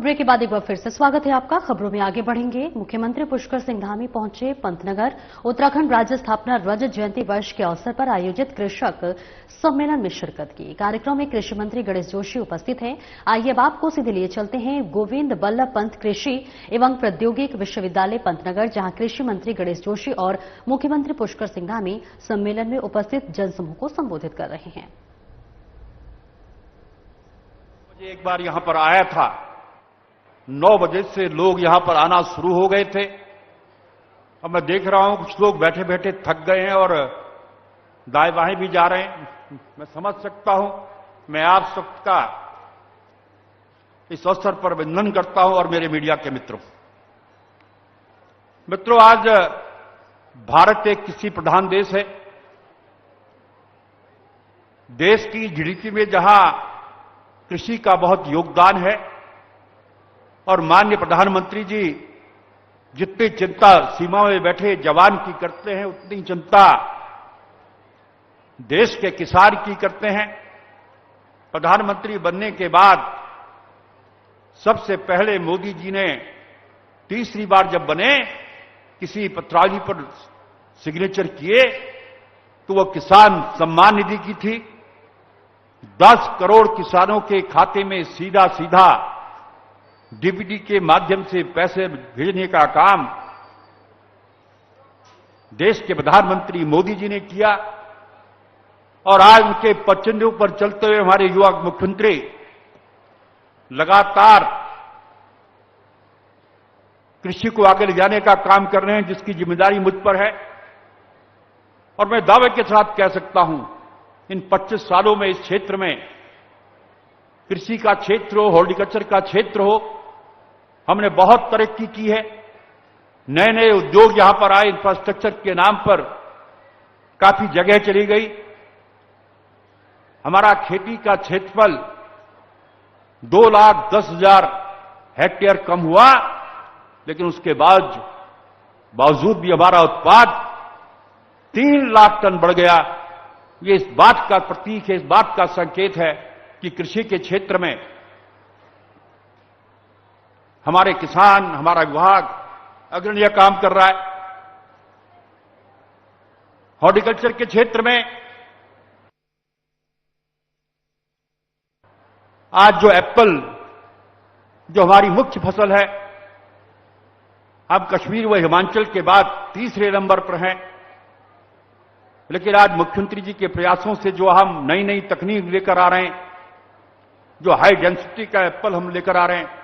Break के बाद एक बार फिर से स्वागत है आपका। खबरों में आगे बढ़ेंगे। मुख्यमंत्री पुष्कर सिंह धामी पहुंचे पंतनगर। उत्तराखंड राज्य स्थापना रजत जयंती वर्ष के अवसर पर आयोजित कृषक सम्मेलन में शिरकत की। कार्यक्रम में कृषि मंत्री गणेश जोशी उपस्थित हैं। आइए अब आपको सीधे लिए चलते हैं गोविंद बल्लभ पंत कृषि एवं प्रौद्योगिक विश्वविद्यालय पंतनगर, जहां कृषि मंत्री गणेश जोशी और मुख्यमंत्री पुष्कर सिंह धामी सम्मेलन में उपस्थित जनसमूह को संबोधित कर रहे हैं। मुझे एक बार यहां पर आया था, 9 बजे से लोग यहां पर आना शुरू हो गए थे। अब मैं देख रहा हूं कुछ लोग बैठे बैठे थक गए हैं और दाएं बाएं भी जा रहे हैं। मैं समझ सकता हूं। मैं आप सबका इस अवसर पर वंदन करता हूं और मेरे मीडिया के मित्रों, आज भारत एक कृषि प्रधान देश है। देश की जीडीपी में जहां कृषि का बहुत योगदान है और माननीय प्रधानमंत्री जी जितनी चिंता सीमा में बैठे जवान की करते हैं, उतनी चिंता देश के किसान की करते हैं। प्रधानमंत्री बनने के बाद सबसे पहले मोदी जी ने तीसरी बार जब बने, किसी पत्रावली पर सिग्नेचर किए तो वह किसान सम्मान निधि की थी। 10 करोड़ किसानों के खाते में सीधा सीधा डीबीटी के माध्यम से पैसे भेजने का काम देश के प्रधानमंत्री मोदी जी ने किया। और आज उनके पचंदों पर चलते हुए हमारे युवा मुख्यमंत्री लगातार कृषि को आगे ले जाने का काम कर रहे हैं, जिसकी जिम्मेदारी मुझ पर है। और मैं दावे के साथ कह सकता हूं, इन 25 सालों में इस क्षेत्र में कृषि का क्षेत्र हो, हॉर्टिकल्चर का क्षेत्र हो, हमने बहुत तरक्की की है। नए नए उद्योग यहां पर आए, इंफ्रास्ट्रक्चर के नाम पर काफी जगह चली गई। हमारा खेती का क्षेत्रफल 2,10,000 हेक्टेयर कम हुआ, लेकिन उसके बावजूद भी हमारा उत्पाद 3 लाख टन बढ़ गया। ये इस बात का प्रतीक है, इस बात का संकेत है कि कृषि के क्षेत्र में हमारे किसान, हमारा विभाग अग्रणीय काम कर रहा है। हॉर्टिकल्चर के क्षेत्र में आज जो एप्पल, जो हमारी मुख्य फसल है, हम कश्मीर व हिमाचल के बाद तीसरे नंबर पर हैं। लेकिन आज मुख्यमंत्री जी के प्रयासों से जो हम नई नई तकनीक लेकर आ रहे हैं, जो हाई डेंसिटी का एप्पल हम लेकर आ रहे हैं,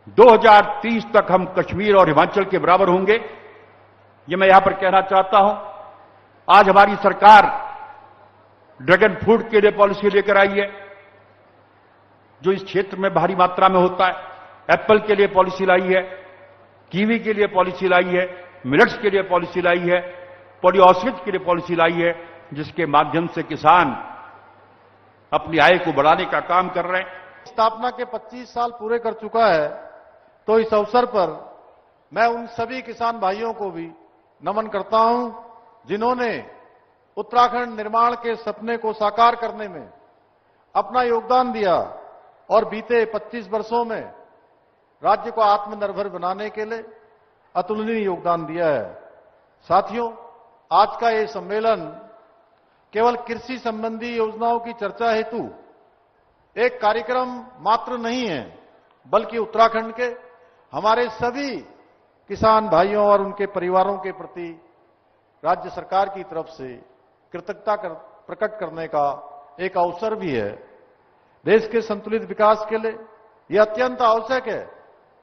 2030 तक हम कश्मीर और हिमाचल के बराबर होंगे। ये मैं यहां पर कहना चाहता हूं। आज हमारी सरकार ड्रैगन फ्रूट के लिए पॉलिसी लेकर आई है, जो इस क्षेत्र में भारी मात्रा में होता है। एप्पल के लिए पॉलिसी लाई है, कीवी के लिए पॉलिसी लाई है, मिलेट्स के लिए पॉलिसी लाई है, पॉलीऑर्चिड के लिए पॉलिसी लाई है, जिसके माध्यम से किसान अपनी आय को बढ़ाने का काम कर रहे हैं। स्थापना के 25 साल पूरे कर चुका है, तो इस अवसर पर मैं उन सभी किसान भाइयों को भी नमन करता हूं, जिन्होंने उत्तराखंड निर्माण के सपने को साकार करने में अपना योगदान दिया और बीते 25 वर्षों में राज्य को आत्मनिर्भर बनाने के लिए अतुलनीय योगदान दिया है। साथियों, आज का ये सम्मेलन केवल कृषि संबंधी योजनाओं की चर्चा हेतु एक कार्यक्रम मात्र नहीं है, बल्कि उत्तराखंड के हमारे सभी किसान भाइयों और उनके परिवारों के प्रति राज्य सरकार की तरफ से कृतज्ञता प्रकट करने का एक अवसर भी है। देश के संतुलित विकास के लिए यह अत्यंत आवश्यक है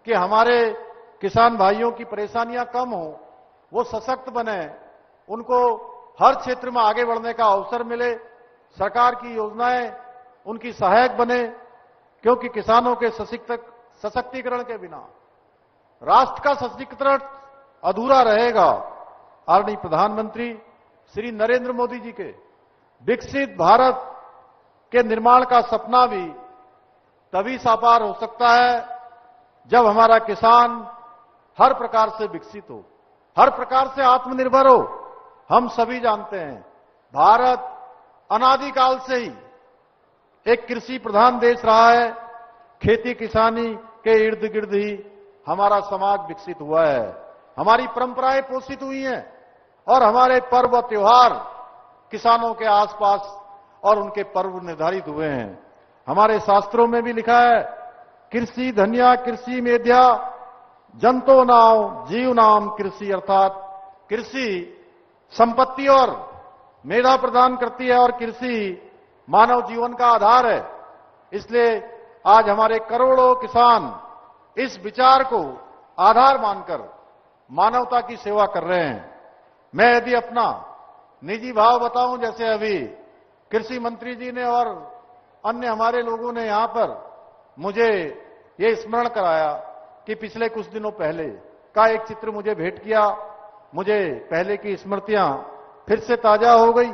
कि हमारे किसान भाइयों की परेशानियां कम हो, वो सशक्त बने, उनको हर क्षेत्र में आगे बढ़ने का अवसर मिले, सरकार की योजनाएं उनकी सहायक बने, क्योंकि किसानों के सशक्तिकरण के बिना राष्ट्र का सशक्तिकरण अधूरा रहेगा। आदरणीय प्रधानमंत्री श्री नरेंद्र मोदी जी के विकसित भारत के निर्माण का सपना भी तभी साकार हो सकता है जब हमारा किसान हर प्रकार से विकसित हो, हर प्रकार से आत्मनिर्भर हो। हम सभी जानते हैं, भारत अनादिकाल से ही एक कृषि प्रधान देश रहा है खेती किसानी के इर्द गिर्द ही हमारा समाज विकसित हुआ है। हमारी परंपराएं पोषित हुई हैं और हमारे पर्व त्योहार किसानों के आसपास और उनके पर्व निर्धारित हुए हैं। हमारे शास्त्रों में भी लिखा है, कृषि धन्या कृषि मेध्या जंतो नाम जीव नाम कृषि, अर्थात कृषि संपत्ति और मेधा प्रदान करती है और कृषि मानव जीवन का आधार है। इसलिए आज हमारे करोड़ों किसान इस विचार को आधार मानकर मानवता की सेवा कर रहे हैं। मैं यदि अपना निजी भाव बताऊं, जैसे अभी कृषि मंत्री जी ने और अन्य हमारे लोगों ने यहां पर मुझे ये स्मरण कराया कि पिछले कुछ दिनों पहले का एक चित्र मुझे भेंट किया, मुझे पहले की स्मृतियां फिर से ताजा हो गई।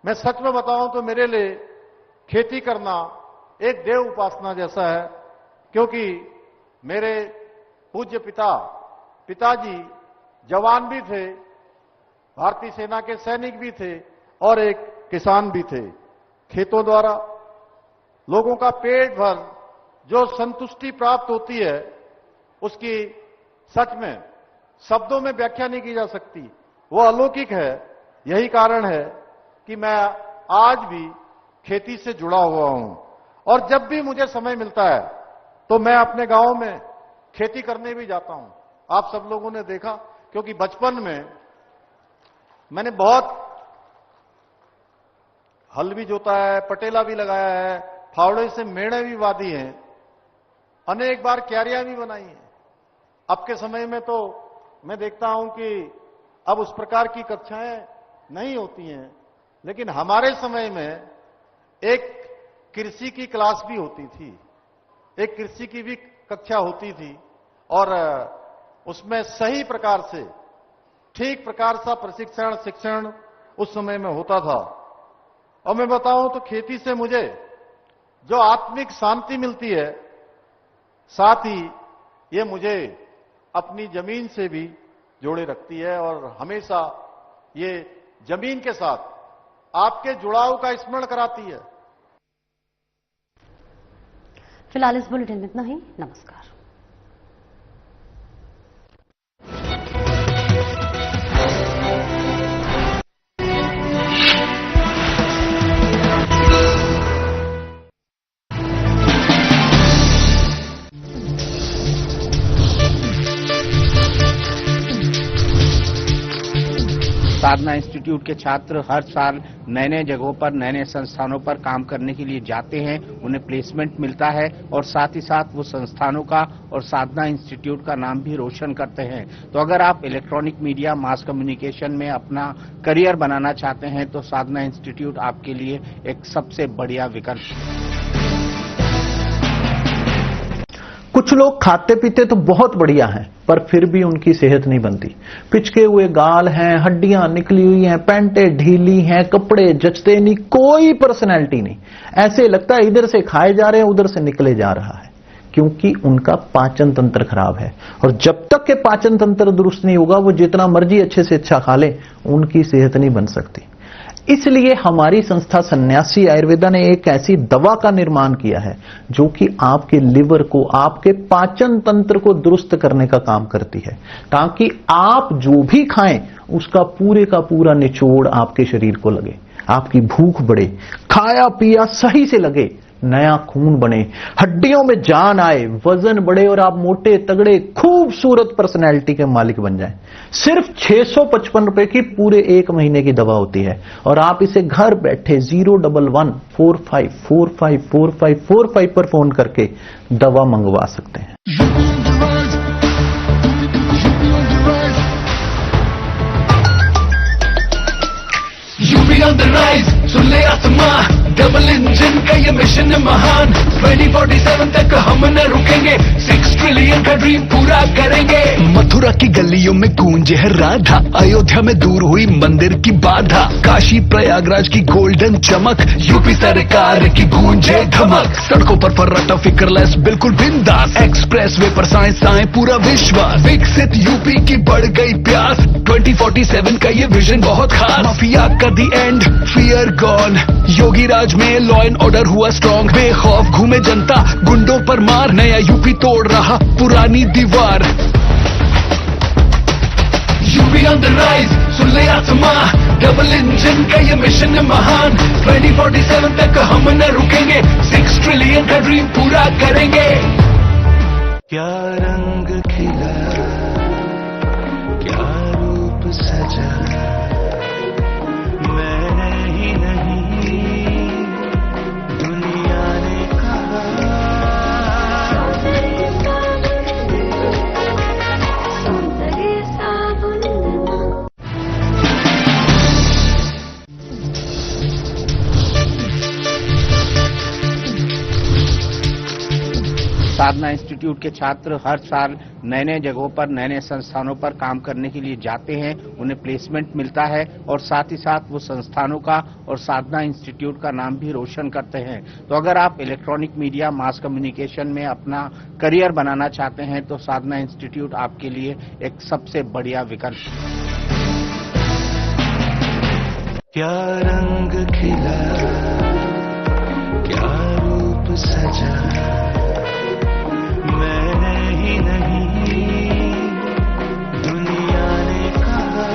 मैं सच में बताऊं तो मेरे लिए खेती करना एक देव उपासना जैसा है, क्योंकि मेरे पूज्य पिताजी जवान भी थे, भारतीय सेना के सैनिक भी थे और एक किसान भी थे। खेतों द्वारा लोगों का पेट भर जो संतुष्टि प्राप्त होती है, उसकी सच में शब्दों में व्याख्या नहीं की जा सकती, वो अलौकिक है। यही कारण है कि मैं आज भी खेती से जुड़ा हुआ हूं और जब भी मुझे समय मिलता है तो मैं अपने गांव में खेती करने भी जाता हूं। आप सब लोगों ने देखा, क्योंकि बचपन में मैंने बहुत हल भी जोता है, पटेला भी लगाया है, फावड़े से मेढ़े भी बांधी हैं, अनेक बार क्यारियां भी बनाई हैं। अब के समय में तो मैं देखता हूं कि अब उस प्रकार की कक्षाएं नहीं होती हैं, लेकिन हमारे समय में एक कृषि की क्लास भी होती थी, एक कृषि की भी कक्षा होती थी और उसमें सही प्रकार से ठीक प्रकार सा प्रशिक्षण शिक्षण उस समय में होता था। और मैं बताऊं तो खेती से मुझे जो आत्मिक शांति मिलती है, साथ ही ये मुझे अपनी जमीन से भी जोड़े रखती है और हमेशा ये जमीन के साथ आपके जुड़ाव का स्मरण कराती है। फिलहाल इस बुलेटिन में इतना ही। नमस्कार। साधना इंस्टीट्यूट के छात्र हर साल नए नए जगहों पर नए नए संस्थानों पर काम करने के लिए जाते हैं, उन्हें प्लेसमेंट मिलता है और साथ ही साथ वो संस्थानों का और साधना इंस्टीट्यूट का नाम भी रोशन करते हैं। तो अगर आप इलेक्ट्रॉनिक मीडिया मास कम्युनिकेशन में अपना करियर बनाना चाहते हैं तो साधना इंस्टीट्यूट आपके लिए एक सबसे बढ़िया विकल्प है। कुछ लोग खाते पीते तो बहुत बढ़िया हैं, पर फिर भी उनकी सेहत नहीं बनती। पिचके हुए गाल हैं, हड्डियां निकली हुई हैं, पैंटें ढीली हैं, कपड़े जचते नहीं, कोई पर्सनैलिटी नहीं। ऐसे लगता है इधर से खाए जा रहे हैं उधर से निकले जा रहा है, क्योंकि उनका पाचन तंत्र खराब है। और जब तक के पाचन तंत्र दुरुस्त नहीं होगा, वो जितना मर्जी अच्छे से अच्छा खा ले, उनकी सेहत नहीं बन सकती। इसलिए हमारी संस्था सन्यासी आयुर्वेदा ने एक ऐसी दवा का निर्माण किया है जो कि आपके लिवर को, आपके पाचन तंत्र को दुरुस्त करने का काम करती है, ताकि आप जो भी खाएं उसका पूरे का पूरा निचोड़ आपके शरीर को लगे, आपकी भूख बढ़े, खाया पिया सही से लगे, नया खून बने, हड्डियों में जान आए, वजन बढ़े और आप मोटे तगड़े खूबसूरत पर्सनैलिटी के मालिक बन जाएं। सिर्फ 655 रुपए की पूरे 1 महीने की दवा होती है और आप इसे घर बैठे 01145454545 पर फोन करके दवा मंगवा सकते हैं। सुन आत्मा डबल इंजन का ये मिशन महान, 2047 तक हम न रुकेंगे, 6 ट्रिलियन का ड्रीम पूरा करेंगे। मथुरा की गलियों में गूंजे है राधा, अयोध्या में दूर हुई मंदिर की बाधा, काशी प्रयागराज की गोल्डन चमक, यूपी सरकार की गूंजे धमक। सड़कों पर फर्राटा फिक्रलेस बिल्कुल बिंदास, एक्सप्रेस वे पर साए पूरा विश्वास। विकसित यूपी की बढ़ गई प्यास, 2047 का ये विजन बहुत खास। माफिया का दी एंड, फियर गॉन, योगी राज में लॉ एंड ऑर्डर हुआ स्ट्रॉन्ग, बेखौफ घूमे जनता, गुंडों पर मार, नया यूपी तोड़ रहा पुरानी दीवार। यूपी ऑन द राइज, सुन ले आसमां, डबल इंजन का ये मिशन है महान। 2047 तक हम न रुकेंगे, 6 ट्रिलियन का ड्रीम पूरा करेंगे। क्या रंग खिला, क्या रूप सजा, मैंने ही नहीं दुनिया ने कहा। साधना इंस्टीट्यूट के छात्र हर साल नए नए जगहों पर नए नए संस्थानों पर काम करने के लिए जाते हैं, उन्हें प्लेसमेंट मिलता है और साथ ही साथ वो संस्थानों का और साधना इंस्टीट्यूट का नाम भी रोशन करते हैं। तो अगर आप इलेक्ट्रॉनिक मीडिया, मास कम्युनिकेशन में अपना करियर बनाना चाहते हैं तो साधना इंस्टीट्यूट आपके लिए एक सबसे बढ़िया विकल्प है। क्या रंग खिला, क्या रूप सजा, मैंने ही नहीं दुनिया ने कहा।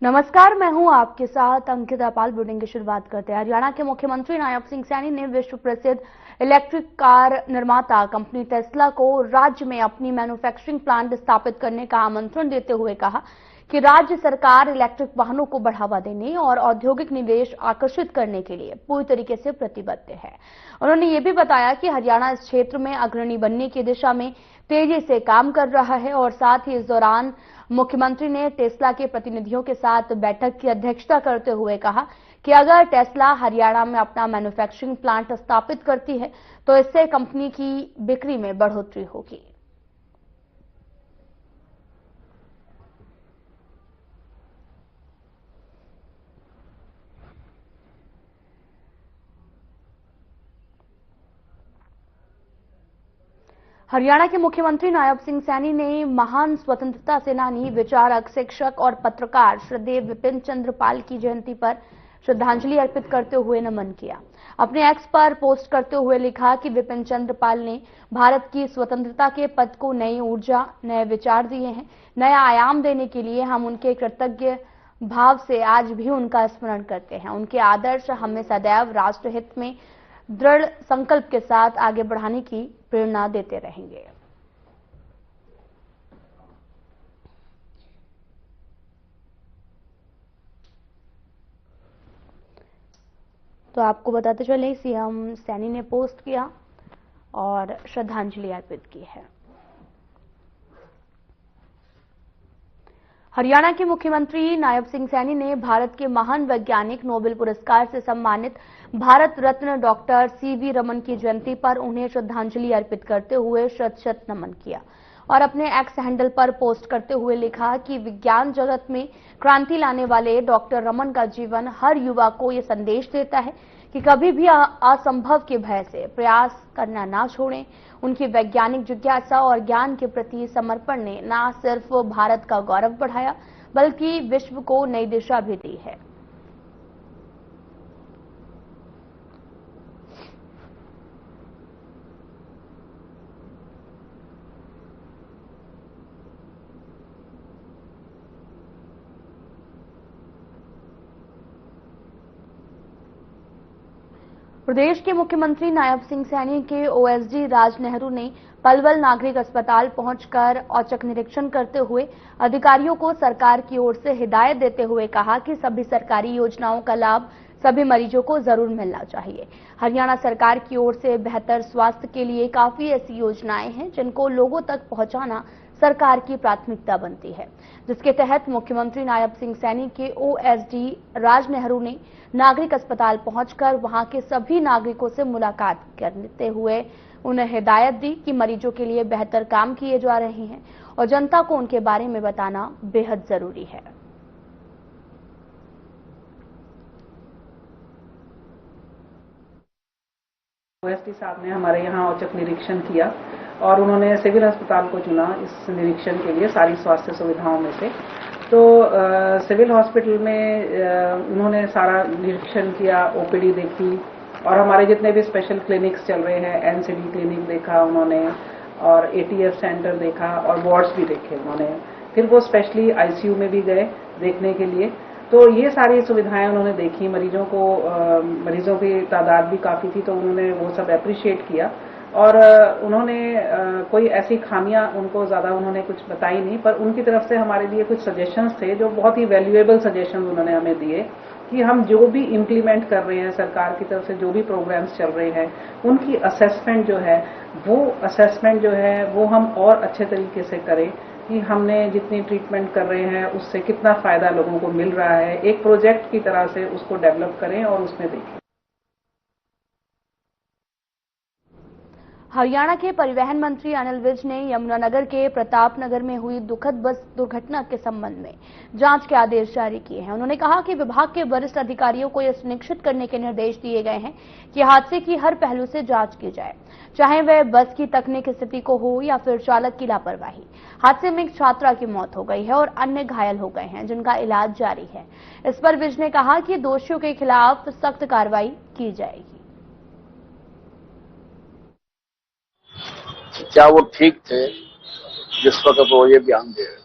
नमस्कार, मैं हूं आपके साथ अंकिता पाल। बुलेटिन की शुरुआत करते हैं। हरियाणा के मुख्यमंत्री नायब सिंह सैनी ने विश्व प्रसिद्ध इलेक्ट्रिक कार निर्माता कंपनी टेस्ला को राज्य में अपनी मैन्युफैक्चरिंग प्लांट स्थापित करने का आमंत्रण देते हुए कहा कि राज्य सरकार इलेक्ट्रिक वाहनों को बढ़ावा देने और औद्योगिक निवेश आकर्षित करने के लिए पूरी तरीके से प्रतिबद्ध है। उन्होंने ये भी बताया कि हरियाणा इस क्षेत्र में अग्रणी बनने की दिशा में तेजी से काम कर रहा है और साथ ही इस दौरान मुख्यमंत्री ने टेस्ला के प्रतिनिधियों के साथ बैठक की अध्यक्षता करते हुए कहा कि अगर टेस्ला हरियाणा में अपना मैन्युफैक्चरिंग प्लांट स्थापित करती है तो इससे कंपनी की बिक्री में बढ़ोतरी होगी। हरियाणा के मुख्यमंत्री नायब सिंह सैनी ने महान स्वतंत्रता सेनानी, विचारक, शिक्षक और पत्रकार श्रद्धेय विपिन चंद्र पाल की जयंती पर श्रद्धांजलि अर्पित करते हुए नमन किया। अपने एक्स पर पोस्ट करते हुए लिखा कि विपिन चंद्र पाल ने भारत की स्वतंत्रता के पथ को नई ऊर्जा, नए विचार दिए हैं। नया आयाम देने के लिए हम उनके कृतज्ञ भाव से आज भी उनका स्मरण करते हैं। उनके आदर्श हमें सदैव राष्ट्रहित में दृढ़ संकल्प के साथ आगे बढ़ाने की प्रेरणा देते रहेंगे। तो आपको बताते चले, सीएम सैनी ने पोस्ट किया और श्रद्धांजलि अर्पित की है। हरियाणा के मुख्यमंत्री नायब सिंह सैनी ने भारत के महान वैज्ञानिक, नोबेल पुरस्कार से सम्मानित भारत रत्न डॉक्टर सीवी रमन की जयंती पर उन्हें श्रद्धांजलि अर्पित करते हुए शत-शत नमन किया और अपने एक्स हैंडल पर पोस्ट करते हुए लिखा कि विज्ञान जगत में क्रांति लाने वाले डॉक्टर रमन का जीवन हर युवा को ये संदेश देता है कि कभी भी असंभव के भय से प्रयास करना ना छोड़ें। उनकी वैज्ञानिक जिज्ञासा और ज्ञान के प्रति समर्पण ने न सिर्फ भारत का गौरव बढ़ाया बल्कि विश्व को नई दिशा भी दी है। प्रदेश के मुख्यमंत्री नायब सिंह सैनी के ओएसडी राज नेहरू ने पलवल नागरिक अस्पताल पहुंचकर औचक निरीक्षण करते हुए अधिकारियों को सरकार की ओर से हिदायत देते हुए कहा कि सभी सरकारी योजनाओं का लाभ सभी मरीजों को जरूर मिलना चाहिए। हरियाणा सरकार की ओर से बेहतर स्वास्थ्य के लिए काफी ऐसी योजनाएं हैं जिनको लोगों तक पहुंचाना सरकार की प्राथमिकता बनती है, जिसके तहत मुख्यमंत्री नायब सिंह सैनी के ओएसडी राज नेहरू ने नागरिक अस्पताल पहुंचकर वहां के सभी नागरिकों से मुलाकात करते हुए उन्हें हिदायत दी कि मरीजों के लिए बेहतर काम किए जा रहे हैं और जनता को उनके बारे में बताना बेहद जरूरी है। ओएसडी साहब ने हमारे यहाँ औचक निरीक्षण किया और उन्होंने सिविल अस्पताल को चुना इस निरीक्षण के लिए सारी स्वास्थ्य सुविधाओं में से। तो सिविल हॉस्पिटल में उन्होंने सारा निरीक्षण किया, ओपीडी देखी और हमारे जितने भी स्पेशल क्लिनिक्स चल रहे हैं, एनसीडी क्लिनिक देखा उन्होंने और एटीएफ सेंटर देखा और वार्ड्स भी देखे उन्होंने। फिर वो स्पेशली आईसीयू में भी गए देखने के लिए। तो ये सारी सुविधाएं उन्होंने देखी। मरीजों की तादाद भी काफी थी, तो उन्होंने वो सब एप्रिशिएट किया और उन्होंने कोई ऐसी खामियां उनको ज्यादा उन्होंने कुछ बताई नहीं, पर उनकी तरफ से हमारे लिए कुछ सजेशंस थे जो बहुत ही वैल्यूएबल सजेशंस उन्होंने हमें दिए कि हम जो भी इम्प्लीमेंट कर रहे हैं, सरकार की तरफ से जो भी प्रोग्राम्स चल रहे हैं, उनकी असेसमेंट जो है वो हम और अच्छे तरीके से करें कि हमने जितनी ट्रीटमेंट कर रहे हैं उससे कितना फायदा लोगों को मिल रहा है। एक प्रोजेक्ट की तरह से उसको डेवलप करें और उसमें देखें। हरियाणा के परिवहन मंत्री अनिल विज ने यमुनानगर के प्रताप नगर में हुई दुखद बस दुर्घटना के संबंध में जांच के आदेश जारी किए हैं। उन्होंने कहा कि विभाग के वरिष्ठ अधिकारियों को यह सुनिश्चित करने के निर्देश दिए गए हैं कि हादसे की हर पहलू से जांच की जाए, चाहे वह बस की तकनीकी स्थिति को हो या फिर चालक की लापरवाही। हादसे में एक छात्रा की मौत हो गई है और अन्य घायल हो गए हैं, जिनका इलाज जारी है। इस पर विज ने कहा कि दोषियों के खिलाफ सख्त कार्रवाई की जाएगी। क्या वो ठीक थे जिस वक्त वो ये बयान दे रहे थे?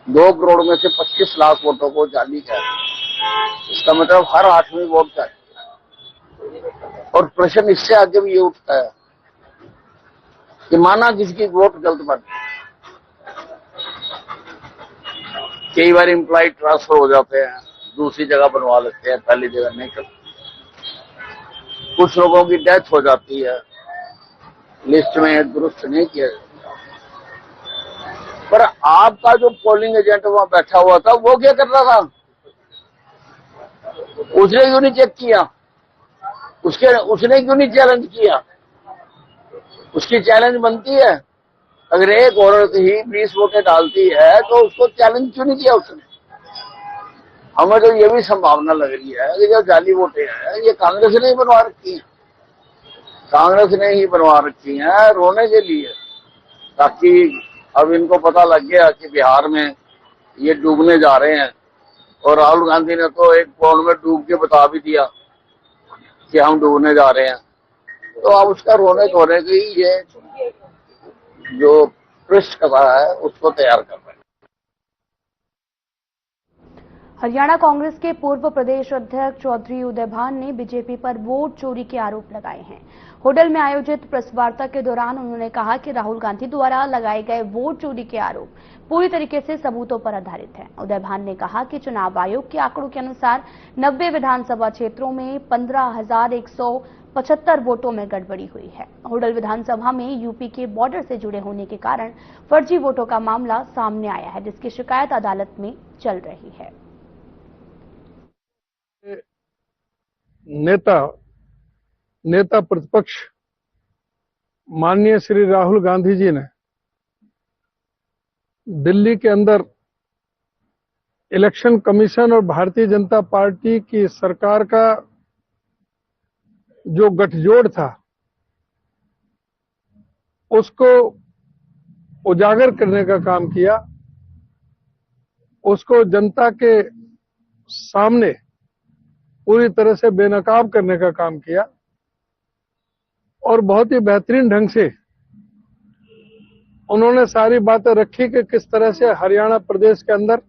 2 करोड़ में से 25 लाख वोटों को जाली कह रहे, इसका मतलब हर 8वीं वोट चाहिए। और प्रश्न इससे आगे भी ये उठता है कि माना किसी वोट गलत बन, कई बार एम्प्लॉय ट्रांसफर हो जाते हैं, दूसरी जगह बनवा लेते हैं, पहली जगह नहीं करते। कुछ लोगों की डेथ हो जाती है, लिस्ट में दुरुस्त नहीं किया जाता। पर आपका जो पोलिंग एजेंट वहां बैठा हुआ था वो क्या कर रहा था? उसने क्यों नहीं चेक किया? उसने क्यों नहीं चैलेंज किया? उसकी चैलेंज बनती है। अगर एक औरत ही 20 वोटें डालती है तो उसको चैलेंज क्यों नहीं किया उसने? हमें तो ये भी संभावना लग रही है कि जो जाली वोटें हैं ये कांग्रेस ने ही बनवा रखी है, कांग्रेस ने ही बनवा रखी हैं रोने के लिए, ताकि अब इनको पता लग गया कि बिहार में ये डूबने जा रहे हैं। और राहुल गांधी ने तो एक पौन में डूब के बता भी दिया कि हम डूबने जा रहे हैं। तो अब उसका रोने धोने की ये जो पृष्ठकथा है उसको तैयार कर रहे हैं। हरियाणा कांग्रेस के पूर्व प्रदेश अध्यक्ष चौधरी उदय भान ने बीजेपी पर वोट चोरी के आरोप लगाए हैं। होडल में आयोजित प्रेस वार्ता के दौरान उन्होंने कहा कि राहुल गांधी द्वारा लगाए गए वोट चोरी के आरोप पूरी तरीके से सबूतों पर आधारित हैं। उदय भान ने कहा कि चुनाव आयोग के आंकड़ों के अनुसार 90 विधानसभा क्षेत्रों में 15,175 वोटों में गड़बड़ी हुई है। होडल विधानसभा में यूपी के बॉर्डर से जुड़े होने के कारण फर्जी वोटों का मामला सामने आया है, जिसकी शिकायत अदालत में चल रही है। नेता प्रतिपक्ष माननीय श्री राहुल गांधी जी ने दिल्ली के अंदर इलेक्शन कमीशन और भारतीय जनता पार्टी की सरकार का जो गठजोड़ था उसको उजागर करने का काम किया, उसको जनता के सामने पूरी तरह से बेनकाब करने का काम किया और बहुत ही बेहतरीन ढंग से उन्होंने सारी बातें रखी कि किस तरह से हरियाणा प्रदेश के अंदर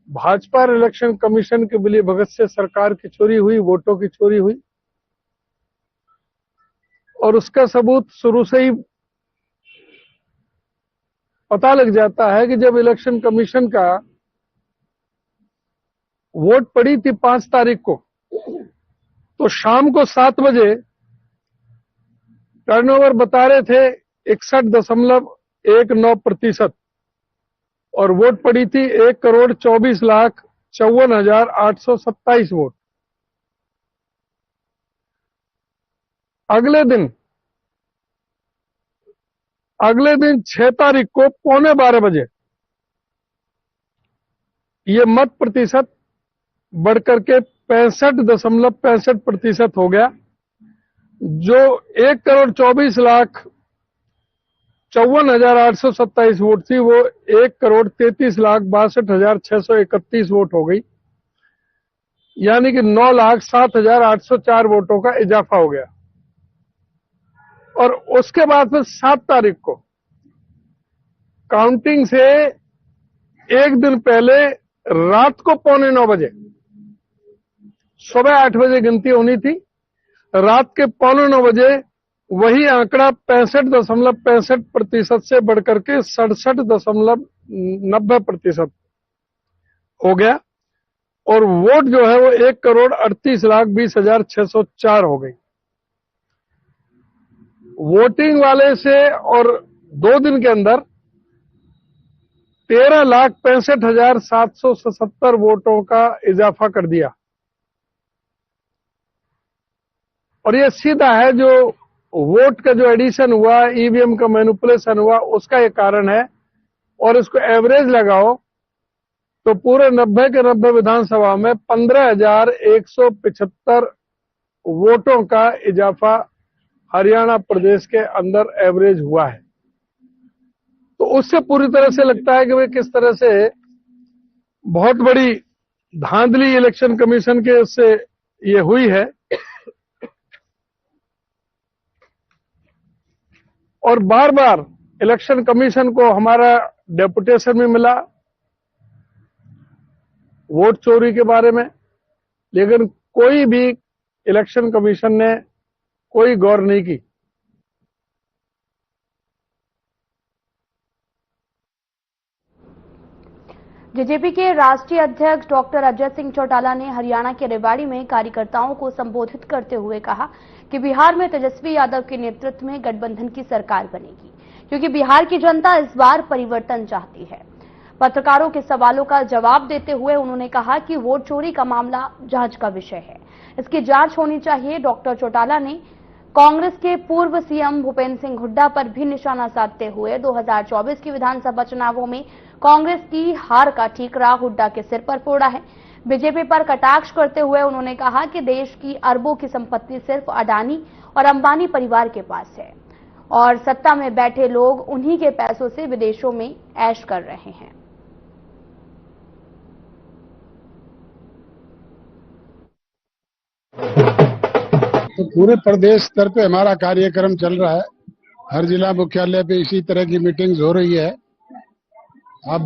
भाजपा इलेक्शन कमीशन की मिली भगत से सरकार की चोरी हुई, वोटों की चोरी हुई। और उसका सबूत शुरू से ही पता लग जाता है कि जब इलेक्शन कमीशन का वोट पड़ी थी 5 तारीख को, तो शाम को 7 बजे टर्नओवर बता रहे थे 61.19% और वोट पड़ी थी 1,24,54,827 वोट। अगले दिन अगले दिन 6 तारीख को 11:15 बजे ये मत प्रतिशत बढ़कर के 65.65% हो गया। जो 1,24,54,827 वोट थी वो 1,33,62,631 वोट हो गई, यानी कि 9,07,804 वोटों का इजाफा हो गया। और उसके बाद फिर 7 तारीख को काउंटिंग से एक दिन पहले रात को 8:45 बजे, सुबह 8 बजे गिनती होनी थी, रात के 8:45 बजे वही आंकड़ा 65.65% से बढ़कर के 67.90% हो गया और वोट जो है वो 1,38,20,604 हो गई। वोटिंग वाले से और 2 दिन के अंदर 13,65,777 वोटों का इजाफा कर दिया। और ये सीधा है जो वोट का जो एडिशन हुआ, ईवीएम का मैनिपुलेशन हुआ, उसका ये कारण है। और इसको एवरेज लगाओ तो पूरे 90 के 90 विधानसभा में 15,175 वोटों का इजाफा हरियाणा प्रदेश के अंदर एवरेज हुआ है। तो उससे पूरी तरह से लगता है कि भाई किस तरह से बहुत बड़ी धांधली इलेक्शन कमीशन के उससे ये हुई है। और बार बार इलेक्शन कमीशन को हमारा डेपुटेशन भी मिला वोट चोरी के बारे में, लेकिन कोई भी इलेक्शन कमीशन ने कोई गौर नहीं की। जेजेपी के राष्ट्रीय अध्यक्ष डॉक्टर अजय सिंह चौटाला ने हरियाणा के रेवाड़ी में कार्यकर्ताओं को संबोधित करते हुए कहा कि बिहार में तेजस्वी यादव के नेतृत्व में गठबंधन की सरकार बनेगी, क्योंकि बिहार की जनता इस बार परिवर्तन चाहती है। पत्रकारों के सवालों का जवाब देते हुए उन्होंने कहा कि वोट चोरी का मामला जांच का विषय है, इसकी जांच होनी चाहिए। डॉक्टर चौटाला ने कांग्रेस के पूर्व सीएम भूपेंद्र सिंह हुड्डा पर भी निशाना साधते हुए 2024 की विधानसभा चुनावों में कांग्रेस की हार का ठीकरा हुड्डा के सिर पर फोड़ा है। बीजेपी पर कटाक्ष करते हुए उन्होंने कहा कि देश की अरबों की संपत्ति सिर्फ अडानी और अंबानी परिवार के पास है और सत्ता में बैठे लोग उन्हीं के पैसों से विदेशों में ऐश कर रहे हैं। तो पूरे प्रदेश स्तर पे हमारा कार्यक्रम चल रहा है। हर जिला मुख्यालय पे इसी तरह की मीटिंग्स हो रही है। अब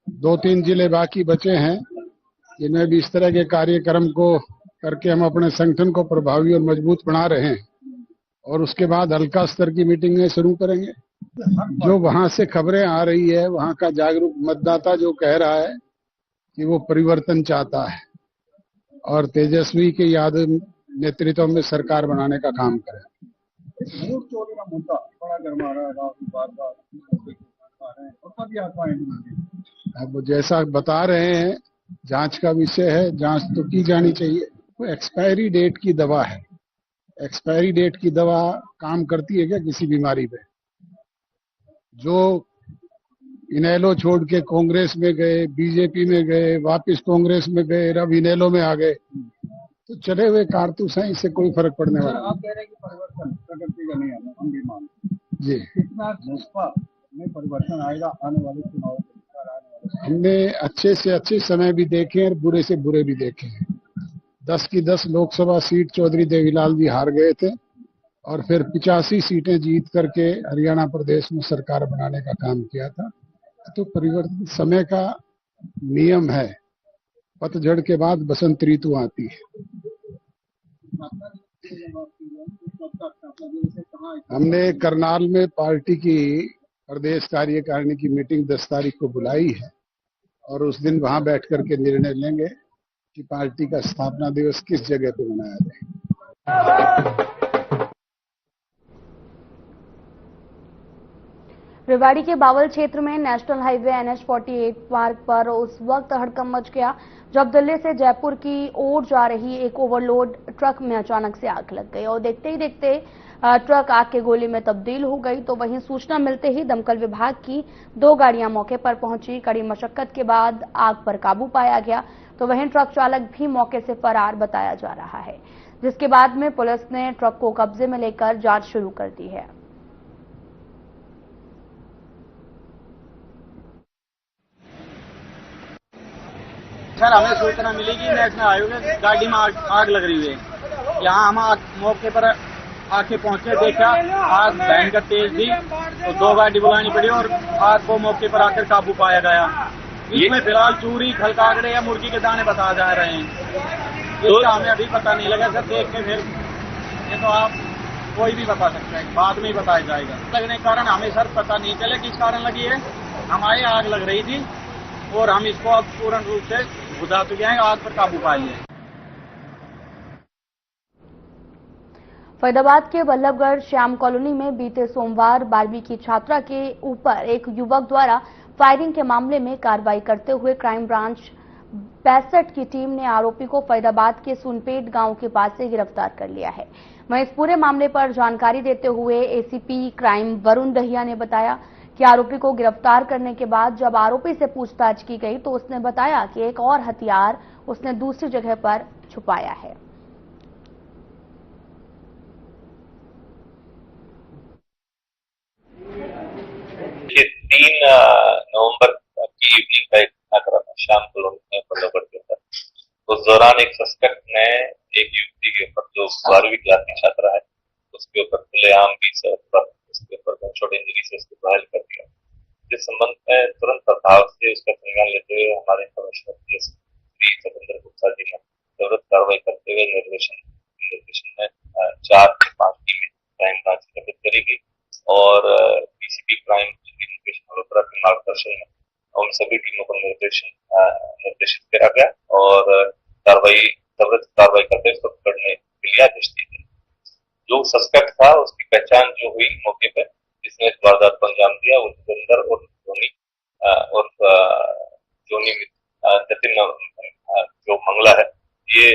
2-3 जिले बाकी बचे हैं, इनमें भी इस तरह के कार्यक्रम को करके हम अपने संगठन को प्रभावी और मजबूत बना रहे हैं और उसके बाद हल्का स्तर की मीटिंगें शुरू करेंगे। जो वहां से खबरें आ रही है, वहां का जागरूक मतदाता जो कह रहा है कि वो परिवर्तन चाहता है और तेजस्वी के यादव नेतृत्व में सरकार बनाने का काम करें। अब जैसा बता रहे हैं जांच का विषय है, जांच तो की जानी चाहिए। वो एक्सपायरी डेट की दवा है, एक्सपायरी डेट की दवा काम करती है क्या किसी बीमारी पे? जो इनेलो छोड़ के कांग्रेस में गए, बीजेपी में गए, वापस कांग्रेस में गए, अब इनेलो में आ गए, तो चले हुए कारतूस हैं, इससे कोई फर्क पड़ने वाला। आप कह रहे हैं कि परिवर्तन प्रगति का नहीं आना, हम भी मानते जी। कितना भाजपा में परिवर्तन आएगा आने वाले चुनाव? हमने अच्छे से अच्छे समय भी देखे और बुरे से बुरे भी देखे हैं। 10 की 10 लोकसभा सीट चौधरी देवीलाल जी हार गए थे और फिर 85 सीटें जीत करके हरियाणा प्रदेश में सरकार बनाने का काम किया था। तो परिवर्तन समय का नियम है, पतझड़ के बाद बसंत ऋतु आती है। हमने करनाल में पार्टी की प्रदेश कार्यकारिणी की मीटिंग 10 तारीख को बुलाई है और उस दिन वहां बैठ करके निर्णय लेंगे कि पार्टी का स्थापना दिवस किस जगह पे मनाया जाए। रेवाड़ी के बावल क्षेत्र में नेशनल हाईवे NH-48 मार्ग पर उस वक्त हड़कंप मच गया जब दिल्ली से जयपुर की ओर जा रही एक ओवरलोड ट्रक में अचानक से आग लग गई और देखते ही देखते ट्रक आग के गोले में तब्दील हो गई। तो वहीं सूचना मिलते ही दमकल विभाग की 2 गाड़ियां मौके पर पहुंची। कड़ी मशक्कत के बाद आग पर काबू पाया गया। तो वहीं ट्रक चालक भी मौके से फरार बताया जा रहा है, जिसके बाद में पुलिस ने ट्रक को कब्जे में लेकर जांच शुरू कर दी है। सर, हमें सूचना मिली कि नेशनल हाईवे गाड़ी में आग लग रही है। यहाँ हम मौके पर आके पहुंचे, देखा आग भयंकर तेज थी तो 2 गाड़ी बुलानी पड़ी और आग को मौके पर आकर काबू पाया गया। इसमें फिलहाल चूरी, खलकाकड़े या मुर्गी के दाने बताए जा रहे हैं। इसका हमें अभी पता नहीं लगा सर, देख के फिर ये तो आप कोई भी बता सकते हैं, बाद में ही बताया जाएगा। लगने के कारण हमें सर पता नहीं चले किस कारण लगी है। हमारे आग लग रही थी और हम इसको अब पूर्ण रूप से बुझा चुके हैं, आग पर काबू पाई है। फरीदाबाद के वल्लभगढ़ श्याम कॉलोनी में बीते सोमवार 12वीं की छात्रा के ऊपर एक युवक द्वारा फायरिंग के मामले में कार्रवाई करते हुए क्राइम ब्रांच 65 की टीम ने आरोपी को फरीदाबाद के सुनपेट गांव के पास से गिरफ्तार कर लिया है। वहीं इस पूरे मामले पर जानकारी देते हुए ACP क्राइम वरुण दहिया ने बताया कि आरोपी को गिरफ्तार करने के बाद जब आरोपी से पूछताछ की गई तो उसने बताया कि एक और हथियार उसने दूसरी जगह पर छुपाया है। 3 नवंबर की इवनिंग का एक घटना था शाम कॉलोनी में वल्लभगढ़ के अंदर। उस दौरान एक सस्पेक्ट ने एक युवती के ऊपर, जो 12वीं क्लास की छात्रा है, उसके ऊपर खुलेआम उसके ऊपर गनशॉट इंजरी से उसको घायल कर दिया। इस संबंध में तुरंत प्रभाव से उसका संज्ञान लेते हुए हमारे कमिश्नर श्री सतेंद्र गुप्ता जी ने त्वरित कार्रवाई करते हुए निर्देशन में 4 से 5 टीमें क्राइम ब्रांच गठित करी गई और ACP क्राइम मल्होत्रा के मार्गदर्शन में उन सभी टीमों को निर्देशित करा गया और त्वरित कार्रवाई करते उसको पकड़ने के लिए आदेश दिए गए। जो सस्पेक्ट था उसकी पहचान जो हुई मौके पर, जिसने इस वारदात को अंजाम दिया, वो जोगिंदर और धोनी और जतिन जो मंगला है, ये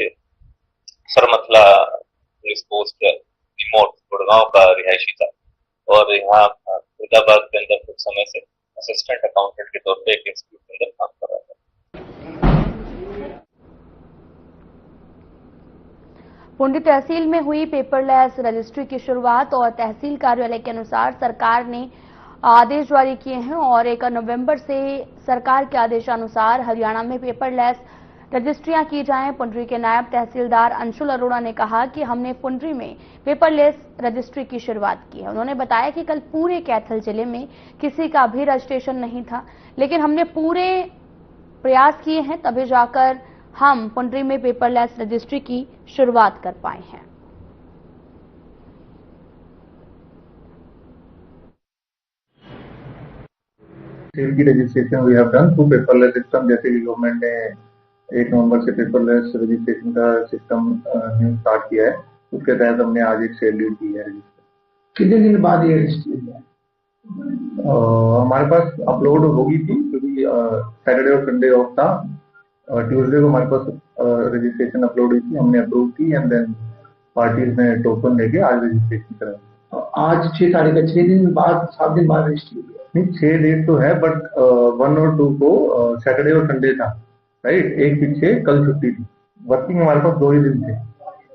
सरमथला पुलिस पोस्ट रिमोट गुड़गांव का रिहायशी था और यहाँ फरीदाबाद के अंदर कुछ समय से असिस्टेंट अकाउंटेंट के तौर पे एक इंस्टीट्यूट के अंदर काम कर रहा था। पुंडी तहसील में हुई पेपरलेस रजिस्ट्री की शुरुआत और तहसील कार्यालय के अनुसार सरकार ने आदेश जारी किए हैं और 1 नवंबर से सरकार के आदेशानुसार हरियाणा में पेपरलेस रजिस्ट्रियां की जाएं। पुंडरी के नायब तहसीलदार अंशुल अरोड़ा ने कहा कि हमने पुंडरी में पेपरलेस रजिस्ट्री की शुरुआत की है। उन्होंने बताया कि कल पूरे कैथल जिले में किसी का भी रजिस्ट्रेशन नहीं था, लेकिन हमने पूरे प्रयास किए हैं, तभी जाकर हम पुंडरी में पेपरलेस रजिस्ट्री की शुरुआत कर पाए हैं। सेल की registration we have done through paperless system. जैसे कि गवर्नमेंट ने 1 नवंबर से पेपरलेस रजिस्ट्रेशन का सिस्टम न्यू स्टार्ट किया है, उसके तहत हमने आज एक सेल लीड की है रजिस्टर। कितने दिन बाद ये रजिस्ट्री हुआ? हमारे पास अपलोड होगी थी क्योंकि सैटरडे और संडे ऑफ था। ट्यूसडे को हमारे पास रजिस्ट्रेशन अपलोड हुई थी, हमने अप्रूव की एंड देन पार्टीज ने टोकन लेके आज रजिस्ट्रेशन कराई। तो आज 6 तारीख का 6 दिन बाद 7 दिन बाद रजिस्ट्री हुई? नहीं, 6 डेट तो है बट 1 और 2 को सैटरडे और संडे था, राइट। एक पीछे कल छुट्टी थी, वर्किंग हमारे पास 2 ही दिन थे।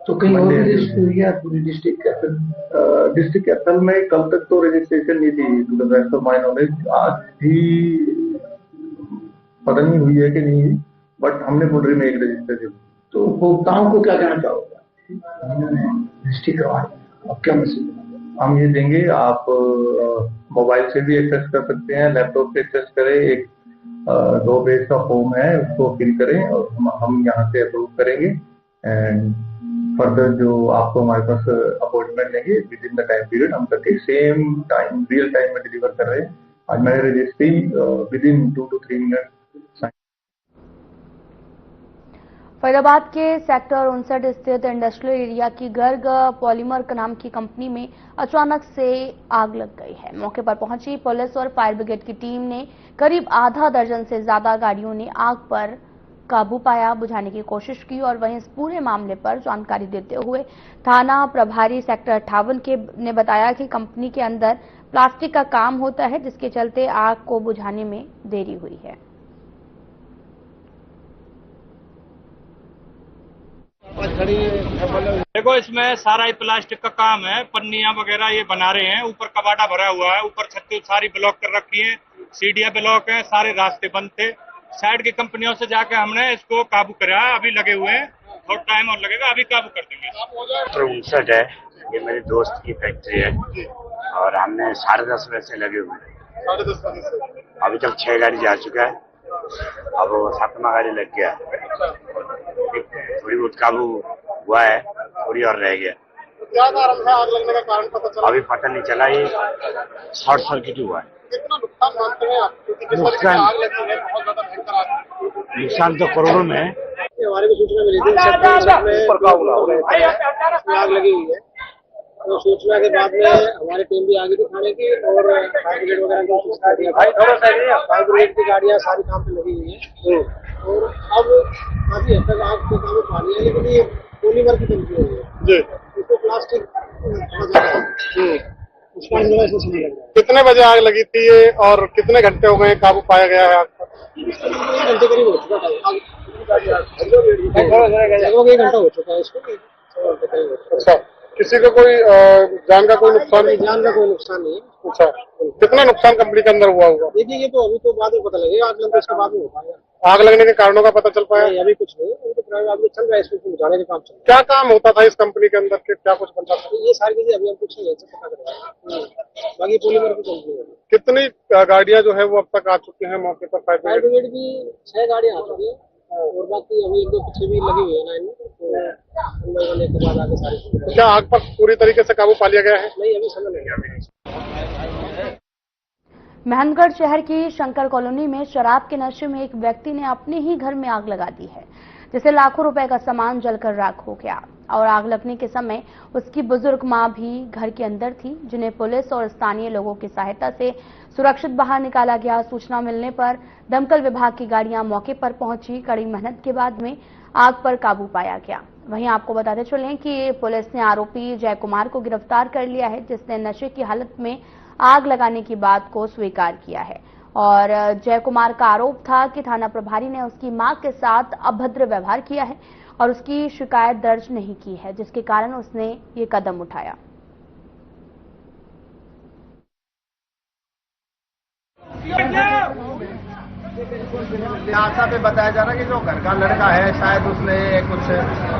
तो कहीं और रजिस्ट्री हुई है पूरी डिस्ट्रिक्ट कैथल? डिस्ट्रिक्ट कैथल में कल तक तो रजिस्ट्रेशन नहीं थी to the best of my knowledge. आज भी पता नहीं हुई है कि नहीं हुई, बट हमने पुंडरी में एक रजिस्टर किया। तो उपभोक्ताओं को क्या कहना चाहोगे? रजिस्ट्री करवाएं, अब क्या मैसेज? हम ये देंगे, आप मोबाइल से भी एक्सेस कर सकते हैं, लैपटॉप से एक्सेस करें। एक 2 पेज का फॉर्म है, उसको फिल करें और हम यहाँ से अप्रूव करेंगे एंड फर्दर जो आपको हमारे पास अपॉइंटमेंट देंगे with in the time period हम करके सेम टाइम रियल टाइम में डिलीवर कर रहे हैं। आज मैंने registry with in 2 to 3 minute. Faridabad के सेक्टर 59 स्थित इंडस्ट्रियल एरिया की गर्ग पॉलीमर नाम की कंपनी में अचानक से आग लग गई है। मौके पर पहुंची पुलिस और फायर ब्रिगेड की टीम ने करीब आधा दर्जन से ज्यादा गाड़ियों ने आग पर काबू पाया, बुझाने की कोशिश की और वहीं इस पूरे मामले पर जानकारी देते हुए थाना प्रभारी सेक्टर 58 ने बताया कि कंपनी के अंदर प्लास्टिक का काम होता है, जिसके चलते आग को बुझाने में देरी हुई है। देखो, इसमें सारा ही प्लास्टिक का काम है, पन्नियां वगैरह ये बना रहे हैं, ऊपर कबाड़ा भरा हुआ है, ऊपर छत सारी ब्लॉक कर रखी है, सीढ़ियां ब्लॉक है, सारे रास्ते बंद थे। साइड की कंपनियों से जाके हमने इसको काबू करा, अभी लगे हुए हैं, थोड़ा टाइम और लगेगा, अभी काबू कर देंगे। 59 है, ये मेरे दोस्त की फैक्ट्री है और हमने 10:30 बजे से लगे हुए हैं। अभी तक 6 गाड़ी जा चुका है, अब 7वां गाड़ी लग गया, थोड़ी बहुत काबू हुआ है, थोड़ी और रह गया। क्या कारण है आग लगने का कारण पता चला? अभी पता नहीं चला, ये शॉर्ट सर्किट हुआ है। कितना नुकसान मानते हैं आप? आग लगी है, बहुत ज्यादा भयंकर आग। नुकसान तो करोड़ों में है। हमारे को सूचना मिली थी आग लगी हुई है, तो सूचना के बाद में हमारी टीम भी आ गई थी थाने की और फायर ब्रिगेड वगैरह को सूचना दिया। फायर ब्रिगेड की गाड़ियां सारी काम पे लगी हुई है और अब काफी हद तक आग पे काबू पा लिया, लेकिन ये पॉलीमर की कंपनी है, इसको प्लास्टिक कितने बजे आग लगी थी ये और कितने घंटे हो गए काबू पाया गया है आग पर? घंटे करीब हो चुका था, लगभग 1 घंटा हो चुका है इसको। अच्छा, किसी को कोई जान का कोई नुकसान नहीं? जान का कोई नुकसान नहीं है। अच्छा, कितना नुकसान कंपनी के अंदर हुआ होगा? देखिए, ये तो अभी तो बाद में पता लगेगा, आग लगने के बाद में हो पाएगा। आग लगने के कारणों का पता चल पाया? अभी कुछ नहीं, अभी तो प्राइवेट आदमी चल रहा है, इसको बुझाने का काम चल रहा है। क्या काम होता था इस कंपनी के अंदर के, क्या कुछ बनता था? ये सारी चीजें अभी हम कुछ नहीं पता करेंगे, बाकी पॉलीमर की कंपनी है। कितनी गाड़ियां जो है वो अब तक आ चुकी हैं मौके पर? फायर ब्रिगेड की 6 गाड़ियां आ चुकी है और बाकी अभी 1-2 पीछे भी लगी हुई है लाइन में, तो होने के बाद आगे सारी। क्या आग पर पूरी तरीके से काबू पा लिया गया है? नहीं, अभी समय नहीं। मेहंदगढ़ शहर की शंकर कॉलोनी में शराब के नशे में एक व्यक्ति ने अपने ही घर में आग लगा दी है, जिससे लाखों रुपए का सामान जलकर राख हो गया और आग लगने के समय उसकी बुजुर्ग मां भी घर के अंदर थी, जिन्हें पुलिस और स्थानीय लोगों की सहायता से सुरक्षित बाहर निकाला गया। सूचना मिलने पर दमकल विभाग की गाड़ियां मौके पर पहुंची। कड़ी मेहनत के बाद में आग पर काबू पाया गया। वहीं आपको बताते चलें कि पुलिस ने आरोपी जय कुमार को गिरफ्तार कर लिया है, जिसने नशे की हालत में आग लगाने की बात को स्वीकार किया है और जय कुमार का आरोप था कि थाना प्रभारी ने उसकी मां के साथ अभद्र व्यवहार किया है और उसकी शिकायत दर्ज नहीं की है, जिसके कारण उसने ये कदम उठाया। आशा पे बताया जा रहा है कि जो घर का लड़का है शायद उसने कुछ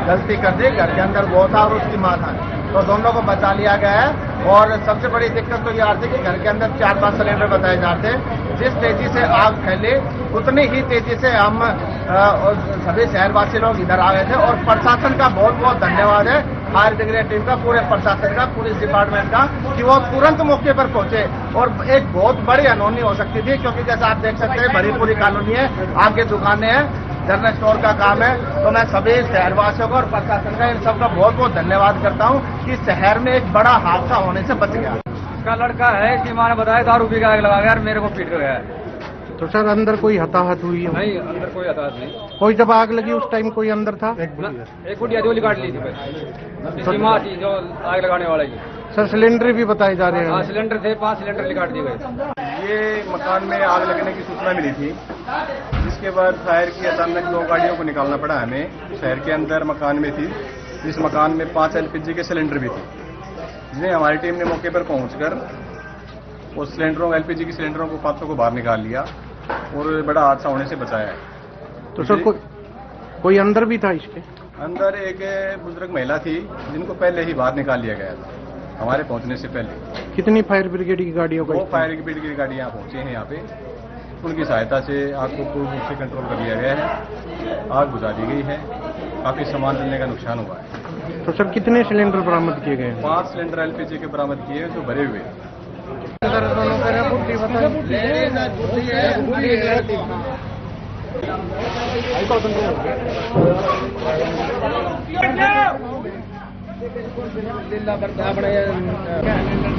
गलती कर दी, घर के अंदर वो था और उसकी मां था, तो दोनों को बचा लिया गया है। और सबसे बड़ी दिक्कत तो ये आ रही थी कि घर के अंदर 4-5 सिलेंडर बताए जाते हैं। जिस तेजी से आग फैली उतनी ही तेजी से हम सभी शहरवासी लोग इधर आ गए थे और प्रशासन का बहुत बहुत धन्यवाद है, फायर ब्रिगेड टीम का, पूरे प्रशासन का, पुलिस डिपार्टमेंट का, कि वो तुरंत मौके पर पहुंचे। और एक बहुत बड़ी अनहोनी हो सकती थी, क्योंकि जैसा आप देख सकते हैं भरी पूरी कॉलोनी है, आगे दुकानें हैं, जनरल स्टोर का काम है। तो मैं सभी शहरवासियों का और प्रशासन का इन सबका बहुत बहुत धन्यवाद करता हूं कि शहर में एक बड़ा हादसा होने से बच गया। उसका लड़का है कि मां ने बताया दारू पी के आग लगा गया, मेरे को पीट गया। तो सर अंदर कोई हताहत हुई है? नहीं, अंदर कोई हताहत नहीं। कोई जब आग लगी उस टाइम कोई अंदर था? एक गुड़िया जोली काट ली थी इसकी माँ थी जो आग लगाने वाला ही। सर सिलेंडर भी बताए जा रहे हैं? हाँ, सिलेंडर थे, 5 सिलेंडर काट दिए गए। ये मकान में आग लगने की सूचना मिली थी, जिसके बाद फायर की अचानक 2 गाड़ियों को निकालना पड़ा हमें। शहर के अंदर मकान में थी, इस मकान में 5 LPG के सिलेंडर भी थे, जिन्हें हमारी टीम ने मौके पर पहुंचकर उस सिलेंडरों LPG के सिलेंडरों को पात्रों को बाहर निकाल लिया और बड़ा हादसा होने से बचाया है। तो सर कोई अंदर भी था? इसके अंदर एक बुजुर्ग महिला थी, जिनको पहले ही बाहर निकाल लिया गया था हमारे पहुंचने से पहले। कितनी फायर ब्रिगेड की गाड़ियों का? 2 फायर ब्रिगेड की गाड़ियां पहुंची हैं यहाँ पे, उनकी सहायता से आग को पूर्ण रूप से कंट्रोल कर लिया गया है, आग बुझा दी गई है, काफी सामान जलने का नुकसान हुआ है। तो सर कितने सिलेंडर बरामद किए गए? 5 सिलेंडर LPG के बरामद किए जो भरे हुए।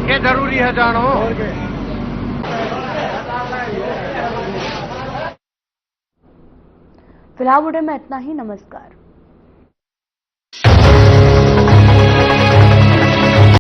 ये जरूरी है जानो। फिलहाल बुलेटिन में इतना ही। नमस्कार।